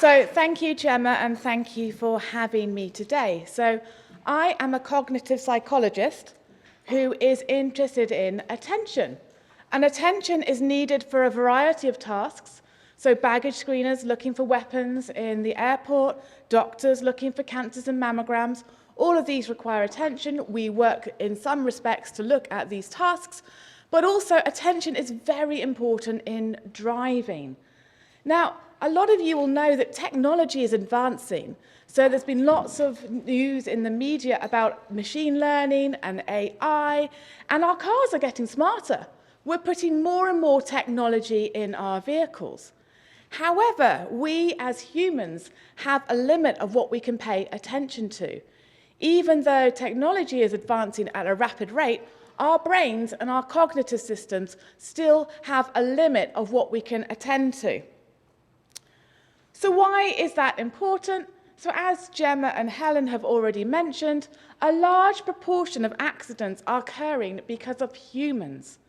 So thank you, Gemma, and thank you for having me today. So I am a cognitive psychologist who is interested in attention. And attention is needed for a variety of tasks. So baggage screeners looking for weapons in the airport, doctors looking for cancers and mammograms, all of these require attention. We work in some respects to look at these tasks, but also attention is very important in driving. Now, a lot of you will know that technology is advancing. So there's been lots of news in the media about machine learning and AI, and our cars are getting smarter. We're putting more and more technology in our vehicles. However, we as humans have a limit of what we can pay attention to. Even though technology is advancing at a rapid rate, our brains and our cognitive systems still have a limit of what we can attend to. So why is that important? So as Gemma and Helen have already mentioned, a large proportion of accidents are occurring because of humans.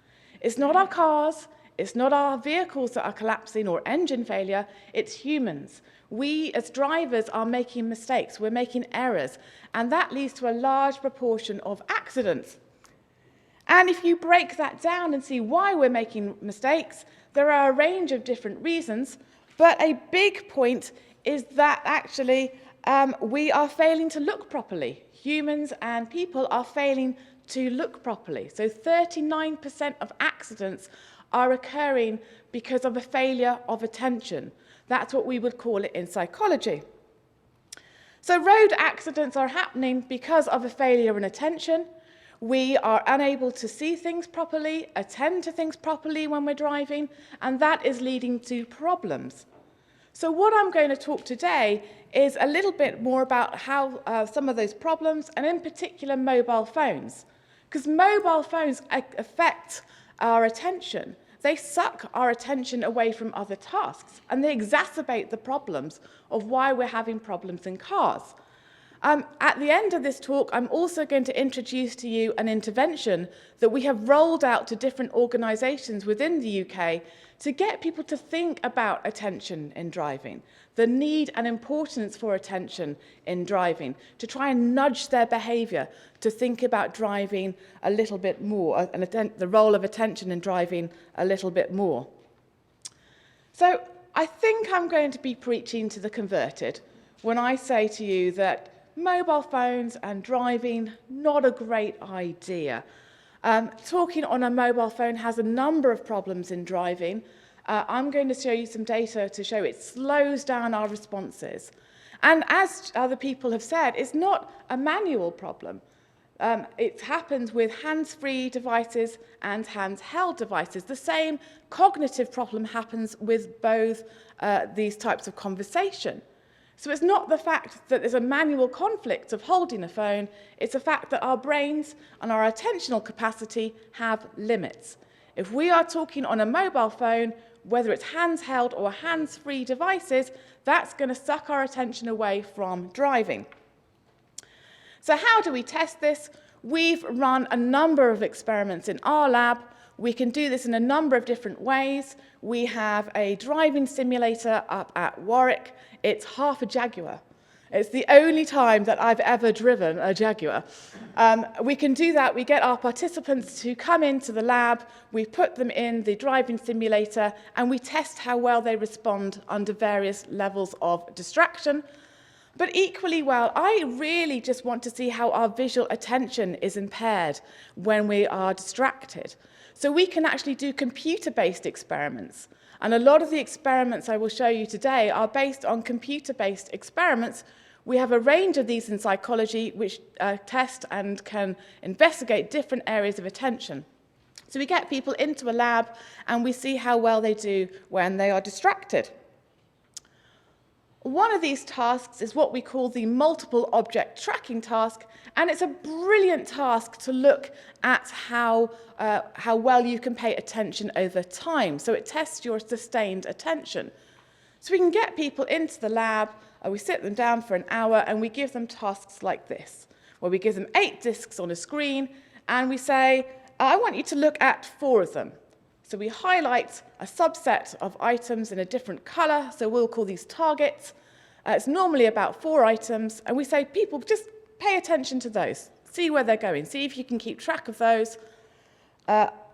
It's not our cars, it's not our vehicles that are collapsing or engine failure, it's humans. We as drivers are making mistakes, we're making errors, and that leads to a large proportion of accidents. And if you break that down and see why we're making mistakes, there are a range of different reasons, but a big point is that actually we are failing to look properly. Humans and people are failing to look properly. So 39% of accidents are occurring because of a failure of attention. That's what we would call it in psychology. So road accidents are happening because of a failure in attention. We are unable to see things properly, attend to things properly when we're driving, and that is leading to problems. So what I'm going to talk today is a little bit more about how some of those problems, and in particular mobile phones, because mobile phones affect our attention. They suck our attention away from other tasks, and they exacerbate the problems of why we're having problems in cars. At the end of this talk, I'm also going to introduce to you an intervention that we have rolled out to different organisations within the UK to get people to think about attention in driving, the need and importance for attention in driving, to try and nudge their behaviour to think about driving a little bit more, and the role of attention in driving a little bit more. So I think I'm going to be preaching to the converted when I say to you that mobile phones and driving, not a great idea. Talking on a mobile phone has a number of problems in driving. I'm going to show you some data to show it slows down our responses. And as other people have said, it's not a manual problem. It happens with hands-free devices and handheld devices. The same cognitive problem happens with both these types of conversation. So it's not the fact that there's a manual conflict of holding a phone, it's the fact that our brains and our attentional capacity have limits. If we are talking on a mobile phone, whether it's handheld or hands-free devices, that's going to suck our attention away from driving. So how do we test this? We've run a number of experiments in our lab. We can do this in a number of different ways. We have a driving simulator up at Warwick. It's half a Jaguar. It's the only time that I've ever driven a Jaguar. We can do that. We get our participants to come into the lab. We put them in the driving simulator, and we test how well they respond under various levels of distraction. But equally well, I really just want to see how our visual attention is impaired when we are distracted. So we can actually do computer-based experiments. And a lot of the experiments I will show you today are based on computer-based experiments. We have a range of these in psychology which test and can investigate different areas of attention. So we get people into a lab and we see how well they do when they are distracted. One of these tasks is what we call the multiple object tracking task, and it's a brilliant task to look at how well you can pay attention over time. So it tests your sustained attention. So we can get people into the lab, we sit them down for an hour, and we give them tasks like this, where we give them 8 discs on a screen, and we say, I want you to look at 4 of them. So we highlight a subset of items in a different color, so we'll call these targets, It's normally about 4 items, and we say, people, just pay attention to those. See where they're going. See if you can keep track of those.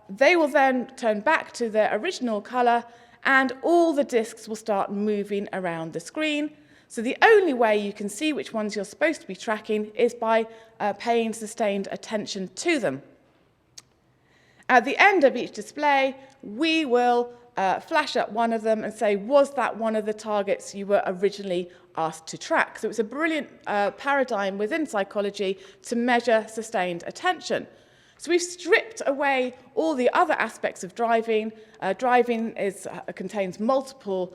They will then turn back to their original colour, and all the discs will start moving around the screen. So the only way you can see which ones you're supposed to be tracking is by paying sustained attention to them. At the end of each display, we will flash up one of them and say, was that one of the targets you were originally asked to track? So it's a brilliant paradigm within psychology to measure sustained attention. So we've stripped away all the other aspects of driving. Driving contains multiple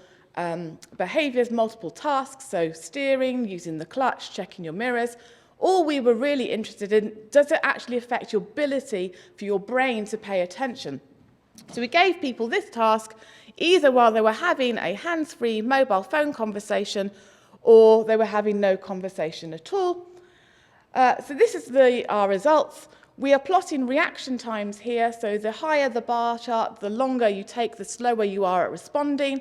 behaviours, multiple tasks, so steering, using the clutch, checking your mirrors. All we were really interested in, does it actually affect your ability for your brain to pay attention? So we gave people this task either while they were having a hands-free mobile phone conversation or they were having no conversation at all. So this is our results. We are plotting reaction times here, so the higher the bar chart, the longer you take, the slower you are at responding.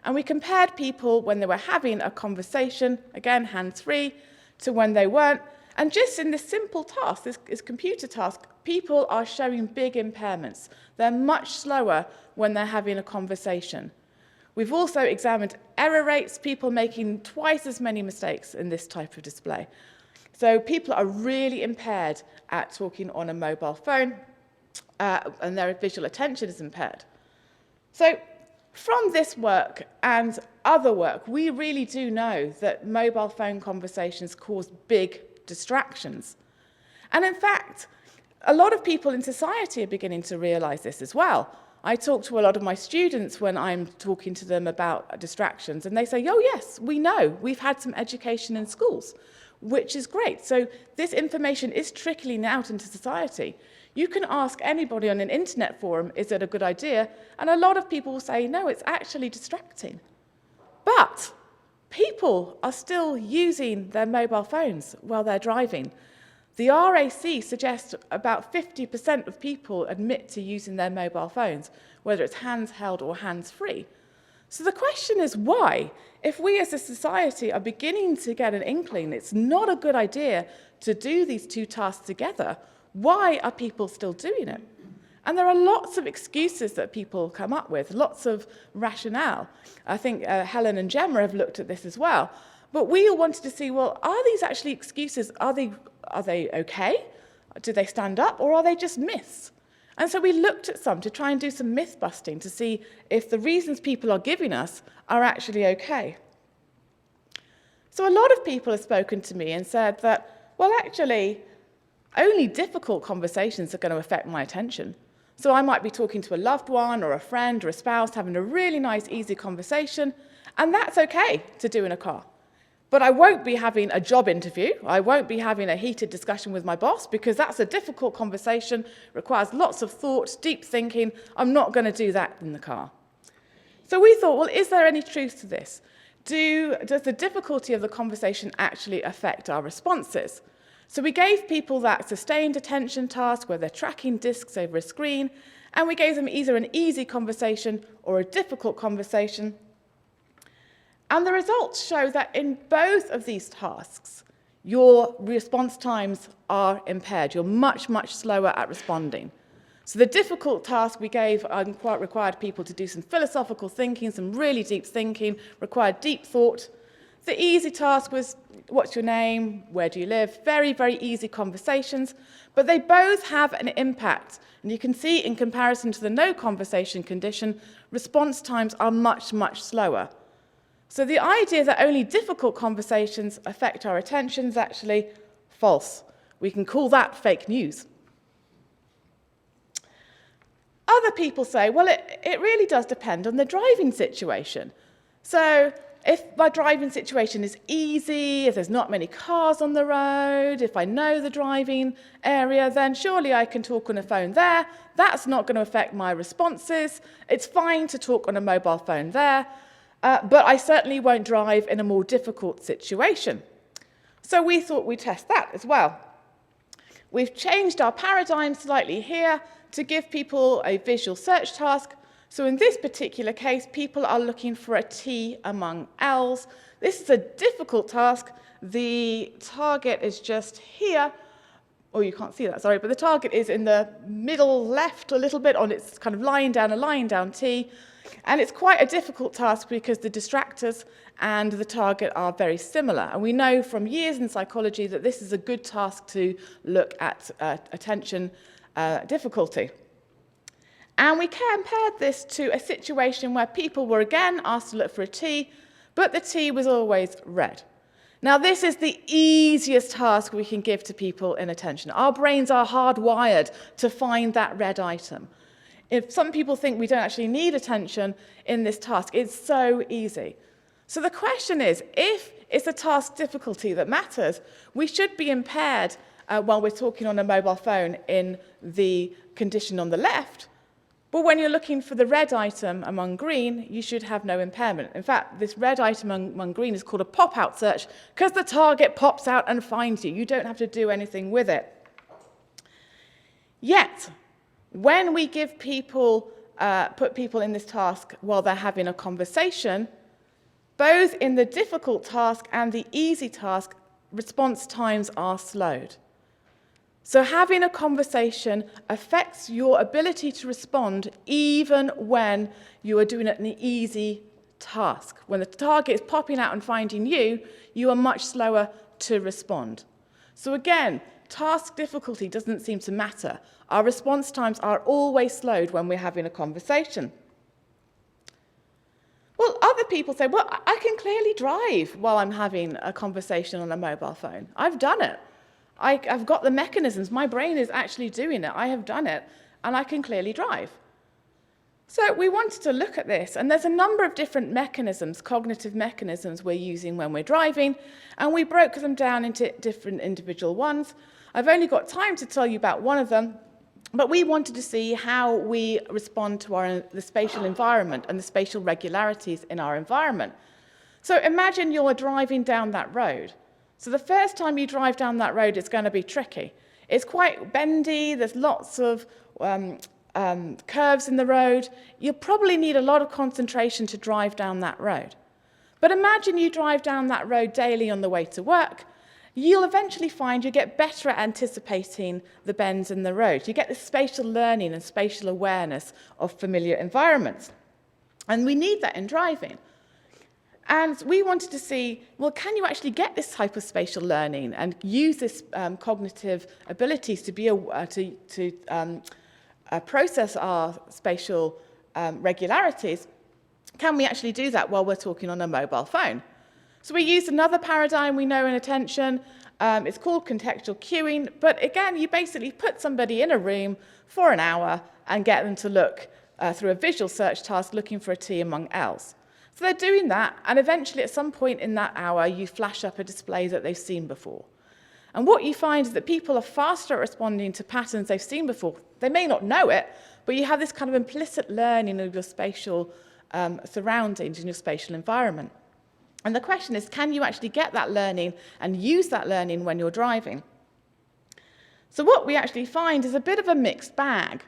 And we compared people when they were having a conversation, again hands-free, to when they weren't. And just in this simple task, this computer task, people are showing big impairments. They're much slower when they're having a conversation. We've also examined error rates, people making twice as many mistakes in this type of display. So people are really impaired at talking on a mobile phone, and their visual attention is impaired. So from this work and other work, we really do know that mobile phone conversations cause big distractions. And in fact, a lot of people in society are beginning to realise this as well. I talk to a lot of my students when I'm talking to them about distractions, and they say, oh yes, we know, we've had some education in schools, which is great. So this information is trickling out into society. You can ask anybody on an internet forum, is it a good idea? And a lot of people will say, no, it's actually distracting. But people are still using their mobile phones while they're driving. The RAC suggests about 50% of people admit to using their mobile phones, whether it's handheld or hands-free. So the question is why? If we as a society are beginning to get an inkling it's not a good idea to do these two tasks together, why are people still doing it? And there are lots of excuses that people come up with, lots of rationale. I think Helen and Gemma have looked at this as well. But we all wanted to see, well, are these actually excuses? Are they okay? Do they stand up? Or are they just myths? And so we looked at some to try and do some myth busting to see if the reasons people are giving us are actually okay. So a lot of people have spoken to me and said that, well, actually, only difficult conversations are going to affect my attention. So I might be talking to a loved one or a friend or a spouse, having a really nice, easy conversation, and that's okay to do in a car. But I won't be having a job interview. I won't be having a heated discussion with my boss because that's a difficult conversation, requires lots of thought, deep thinking. I'm not going to do that in the car. So we thought, well, is there any truth to this? Does the difficulty of the conversation actually affect our responses? So we gave people that sustained attention task where they're tracking discs over a screen, and we gave them either an easy conversation or a difficult conversation. And the results show that in both of these tasks, your response times are impaired. You're much, much slower at responding. So the difficult task we gave required people to do some philosophical thinking, some really deep thinking, required deep thought. The easy task was, what's your name? Where do you live? Very, very easy conversations, but they both have an impact. And you can see in comparison to the no conversation condition, response times are much, much slower. So the idea that only difficult conversations affect our attention is actually false. We can call that fake news. Other people say, well, it really does depend on the driving situation. So if my driving situation is easy, if there's not many cars on the road, if I know the driving area, then surely I can talk on a phone there. That's not going to affect my responses. It's fine to talk on a mobile phone there. But I certainly won't drive in a more difficult situation. So we thought we'd test that as well. We've changed our paradigm slightly here to give people a visual search task. So in this particular case, people are looking for a T among Ls. This is a difficult task. The target is just here. Oh, you can't see that, sorry, but the target is in the middle left a little bit on its kind of lying down T. And it's quite a difficult task because the distractors and the target are very similar. And we know from years in psychology that this is a good task to look at attention difficulty. And we compared this to a situation where people were again asked to look for a T, but the T was always red. Now, this is the easiest task we can give to people in attention. Our brains are hardwired to find that red item. If some people think we don't actually need attention in this task, it's so easy. So the question is, if it's the task difficulty that matters, we should be impaired while we're talking on a mobile phone in the condition on the left. But when you're looking for the red item among green, you should have no impairment. In fact, this red item among green is called a pop-out search because the target pops out and finds you. You don't have to do anything with it. Yet, when we give people, put people in this task while they're having a conversation, both in the difficult task and the easy task, response times are slowed. So having a conversation affects your ability to respond even when you are doing an easy task. When the target is popping out and finding you, you are much slower to respond. So again, task difficulty doesn't seem to matter. Our response times are always slowed when we're having a conversation. Well, other people say, well, I can clearly drive while I'm having a conversation on a mobile phone. I've done it. I've got the mechanisms. My brain is actually doing it. I have done it, and I can clearly drive. So we wanted to look at this, and there's a number of different mechanisms, cognitive mechanisms we're using when we're driving, and we broke them down into different individual ones. I've only got time to tell you about one of them, but we wanted to see how we respond to the spatial environment and the spatial regularities in our environment. So imagine you're driving down that road. So the first time you drive down that road, it's going to be tricky. It's quite bendy, there's lots of curves in the road. You'll probably need a lot of concentration to drive down that road. But imagine you drive down that road daily on the way to work. You'll eventually find you get better at anticipating the bends in the road. You get this spatial learning and spatial awareness of familiar environments. And we need that in driving. And we wanted to see, well, can you actually get this type of spatial learning and use this cognitive abilities to be process our spatial regularities? Can we actually do that while we're talking on a mobile phone? So we used another paradigm we know in attention. It's called contextual cueing. But again, you basically put somebody in a room for an hour and get them to look through a visual search task looking for a T among Ls. So they're doing that, and eventually at some point in that hour, you flash up a display that they've seen before. And what you find is that people are faster at responding to patterns they've seen before. They may not know it, but you have this kind of implicit learning of your spatial surroundings in your spatial environment. And the question is, can you actually get that learning and use that learning when you're driving? So what we actually find is a bit of a mixed bag.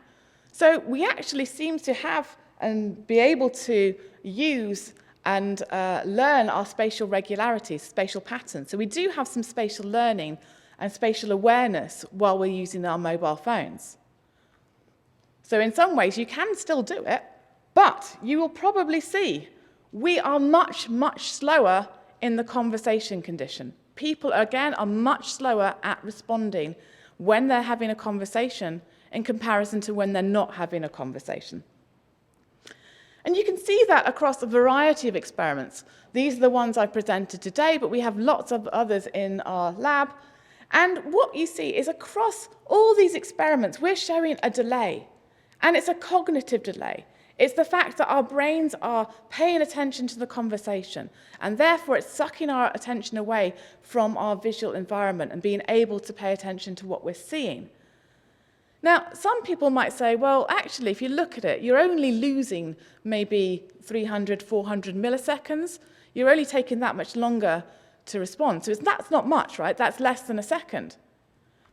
So we actually seem to have and be able to use and learn our spatial regularities, spatial patterns. So we do have some spatial learning and spatial awareness while we're using our mobile phones. So in some ways, you can still do it, but you will probably see we are much, much slower in the conversation condition. People, again, are much slower at responding when they're having a conversation in comparison to when they're not having a conversation. And you can see that across a variety of experiments. These are the ones I presented today, but we have lots of others in our lab. And what you see is across all these experiments, we're showing a delay. And it's a cognitive delay. It's the fact that our brains are paying attention to the conversation, and therefore it's sucking our attention away from our visual environment and being able to pay attention to what we're seeing. Now, some people might say, well, actually, if you look at it, you're only losing maybe 300, 400 milliseconds. You're only taking that much longer to respond. So that's not much, right? That's less than a second.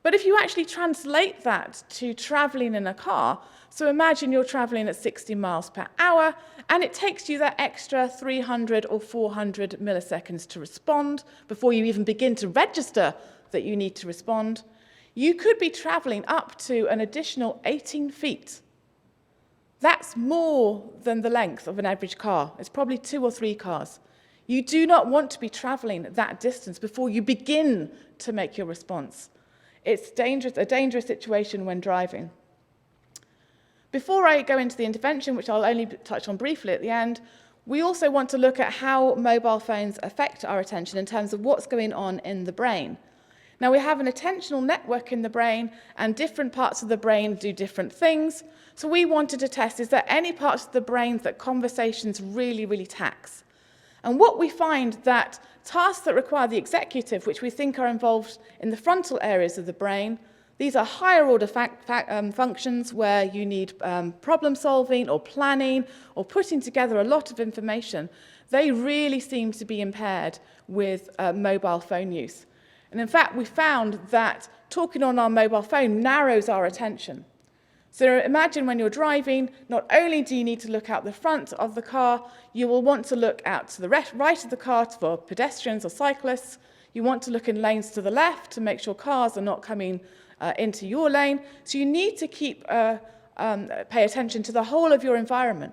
But if you actually translate that to traveling in a car, so imagine you're traveling at 60 miles per hour, and it takes you that extra 300 or 400 milliseconds to respond before you even begin to register that you need to respond. You could be traveling up to an additional 18 feet. That's more than the length of an average car. It's probably 2 or 3 cars. You do not want to be traveling that distance before you begin to make your response. It's a dangerous situation when driving. Before I go into the intervention, which I'll only touch on briefly at the end, we also want to look at how mobile phones affect our attention in terms of what's going on in the brain. Now, we have an attentional network in the brain, and different parts of the brain do different things. So we wanted to test, is there any parts of the brain that conversations really, really tax? And what we find that tasks that require the executive, which we think are involved in the frontal areas of the brain, these are higher order functions where you need problem solving or planning or putting together a lot of information. They really seem to be impaired with mobile phone use. And in fact, we found that talking on our mobile phone narrows our attention. So imagine when you're driving, not only do you need to look out the front of the car, you will want to look out to the right of the car for pedestrians or cyclists. You want to look in lanes to the left to make sure cars are not coming into your lane. So you need to pay attention to the whole of your environment.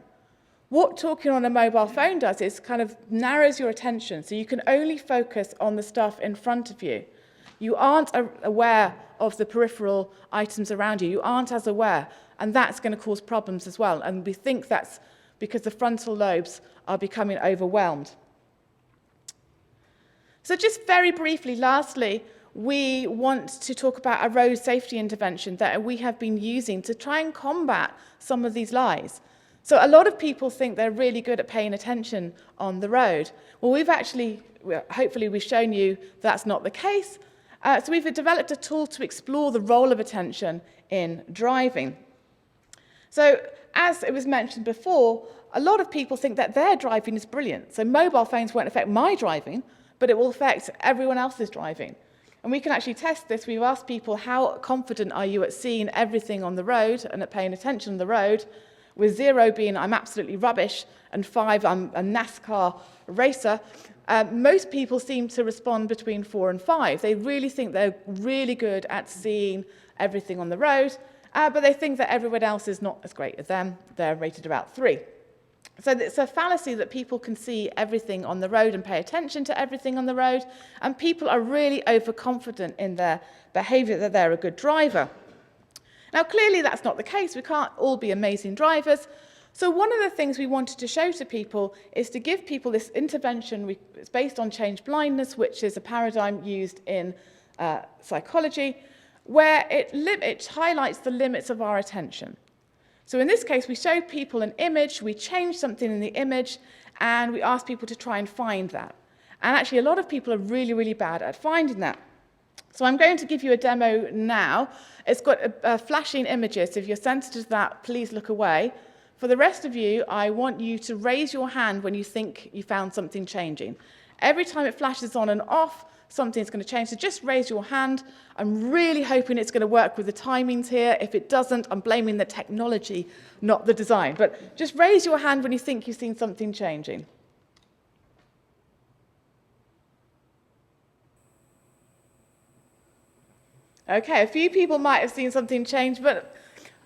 What talking on a mobile phone does is kind of narrows your attention, so you can only focus on the stuff in front of you. You aren't aware of the peripheral items around you. You aren't as aware, and that's going to cause problems as well. And we think that's because the frontal lobes are becoming overwhelmed. So just very briefly, lastly, we want to talk about a road safety intervention that we have been using to try and combat some of these lies. So a lot of people think they're really good at paying attention on the road. Well, hopefully we've shown you that's not the case. So we've developed a tool to explore the role of attention in driving. So as it was mentioned before, a lot of people think that their driving is brilliant. So mobile phones won't affect my driving, but it will affect everyone else's driving. And we can actually test this. We've asked people, how confident are you at seeing everything on the road and at paying attention on the road? With 0 being I'm absolutely rubbish, and 5 I'm a NASCAR racer, most people seem to respond between 4 and 5. They really think they're really good at seeing everything on the road, but they think that everyone else is not as great as them. They're rated about 3. So it's a fallacy that people can see everything on the road and pay attention to everything on the road, and people are really overconfident in their behaviour that they're a good driver. Now, clearly that's not the case. We can't all be amazing drivers. So one of the things we wanted to show to people is to give people this intervention. It's based on change blindness, which is a paradigm used in psychology, where it highlights the limits of our attention. So in this case, we show people an image, we change something in the image, and we ask people to try and find that. And actually, a lot of people are really, really bad at finding that. So I'm going to give you a demo now. It's got flashing images. If you're sensitive to that, please look away. For the rest of you, I want you to raise your hand when you think you found something changing. Every time it flashes on and off, something's going to change. So just raise your hand. I'm really hoping it's going to work with the timings here. If it doesn't, I'm blaming the technology, not the design. But just raise your hand when you think you've seen something changing. Okay, a few people might have seen something change, but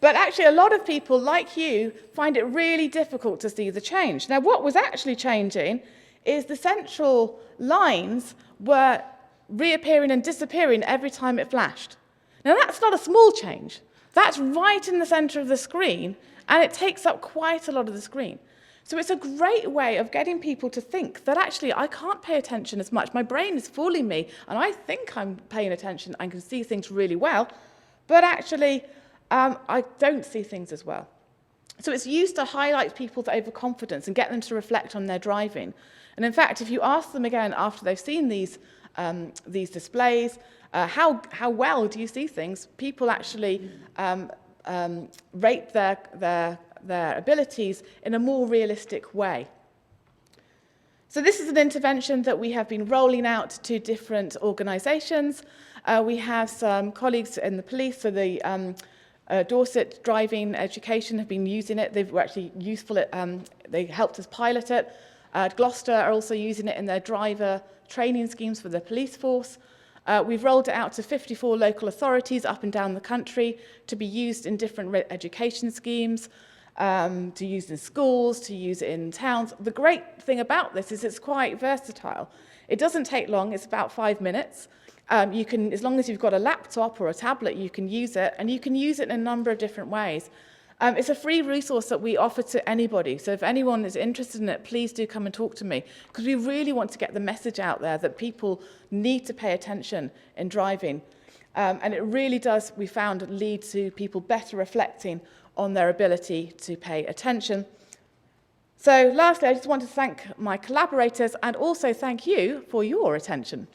actually a lot of people, like you, find it really difficult to see the change. Now, what was actually changing is the central lines were reappearing and disappearing every time it flashed. Now, that's not a small change. That's right in the center of the screen, and it takes up quite a lot of the screen. So it's a great way of getting people to think that actually I can't pay attention as much. My brain is fooling me, and I think I'm paying attention and can see things really well, but actually I don't see things as well. So it's used to highlight people's overconfidence and get them to reflect on their driving. And in fact, if you ask them again after they've seen these displays, how well do you see things, people actually rate their abilities in a more realistic way. So this is an intervention that we have been rolling out to different organisations. We have some colleagues in the police, so the Dorset Driving Education have been using it. They were actually useful at, they helped us pilot it. Gloucester are also using it in their driver training schemes for the police force. We've rolled it out to 54 local authorities up and down the country to be used in different education schemes, to use in schools, to use it in towns. The great thing about this is it's quite versatile. It doesn't take long, it's about 5 minutes. You can, as long as you've got a laptop or a tablet, you can use it, and you can use it in a number of different ways. It's a free resource that we offer to anybody, so if anyone is interested in it, please do come and talk to me, because we really want to get the message out there that people need to pay attention in driving. And it really does, we found, lead to people better reflecting on their ability to pay attention. So lastly, I just want to thank my collaborators and also thank you for your attention.